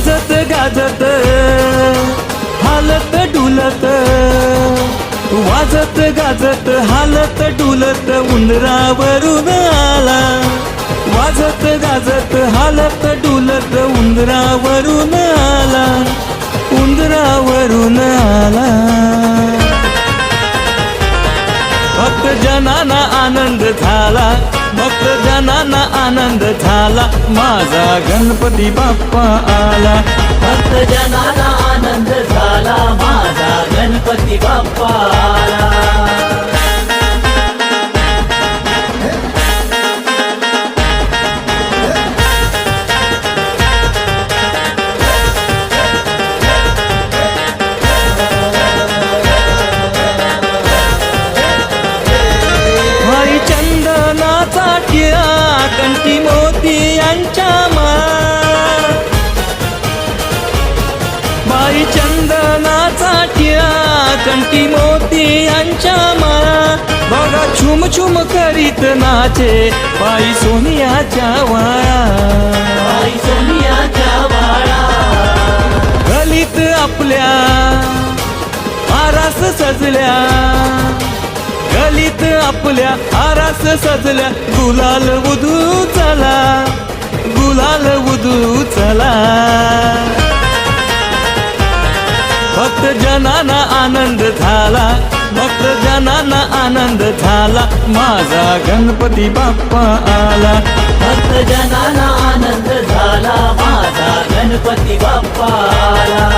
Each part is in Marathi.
वाजत गाजत हालत डुलत, वाजत गाजत हालत डुलत उंदरावरून आला. वाजत गाजत हालत डुलत उंदरावरून आला, उंदरावरून आला. भक्त जनांना आनंद झाला, भक्त जनांना आनंद झाला, माझा गणपती बाप्पा आला. भक्त जनाला आनंद झाला, माझा गणपती बाप्पा आला. भाई चंदनाचा टिळा कंठी मोती यांच्या माळा, भाई चंदनाचा टिळा कंठी मोती यांच्या माळा. बघा छुम छुम करीत नाचे बाई सोनियाच्या वाळा, बाई सोनियाच्या वाळा. गलीत आपल्या आरास सजल्या, गलीत आपल्या आरास सजल्या, गुलाल उधू चला, गुलाल उधू चला. भक्त जनांना आनंद झाला, भक्त जनांना आनंद झाला, माझा गणपती बाप्पा आला. भक्त जनाला आनंद झाला, माझा गणपती बाप्पा आला.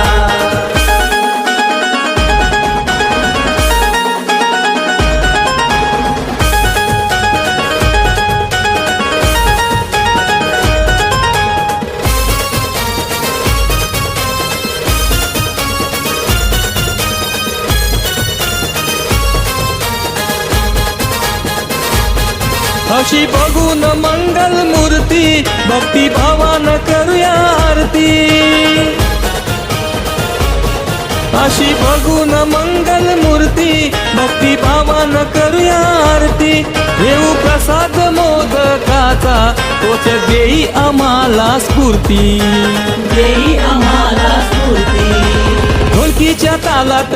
अशी बघून मंगल मूर्ती भक्ती भावान करूया आरती. अशी बघून मंगल मूर्ती भक्ती भावान करूया आरती. देऊ प्रसाद मोदकाचा तोच देई आम्हाला स्फूर्ती, देई आम्हाला स्फूर्ती. ढोलकीच्या तालात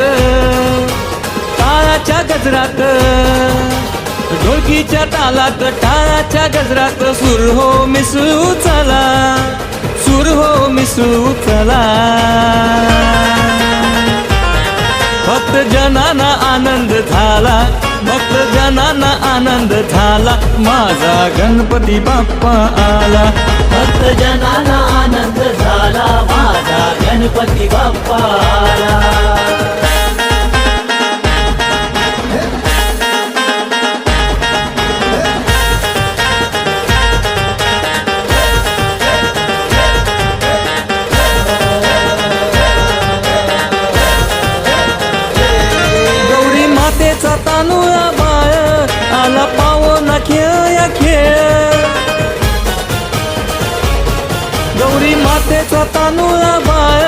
टाळाच्या गजरात, ढोलकीच्या तालात टाळाच्या गजरात, सूर हो मिसळू चला, सूर हो मिसळू चला. भक्त जनांना आनंद झाला, भक्त जनांना आनंद झाला, माझा गणपती बाप्पा आला. भक्त जनाला आनंद झाला, माझा गणपती बाप्पा आला. मातेचा तानुळा बाळ आला पावना खेळ या खेळ, गौरी मातेचा तानुळा बाळ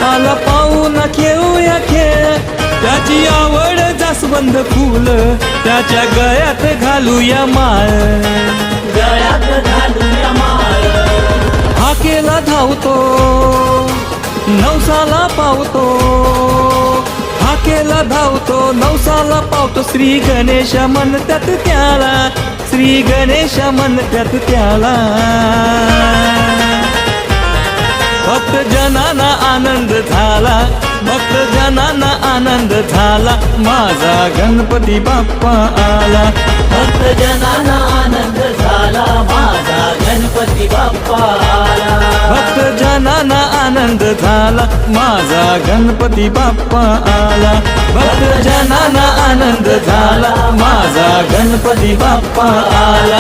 आला पावना खेळू या खेळ. त्याची आवड जास्वंद फूल त्याच्या गळ्यात घालूया माळ, गळ्यात घालूया माळ. हाकेला धावतो नवसाला पावतो, हाकेला धावतो नवसाला पावतो, श्री गणेश म्हणतात त्याला, श्री गणेश म्हणतात त्याला. भक्त जनांना आनंद झाला, भक्त जनांना आनंद झाला, माझा गणपती बाप्पा आला. भक्त जनाला आनंद झाला, माझा गणपती बाप्पा आला. भक्त जनांना आनंद झाला, माझा गणपती बाप्पा आला. भक्त जनांना आनंद झाला, माझा गणपती बाप्पा आला.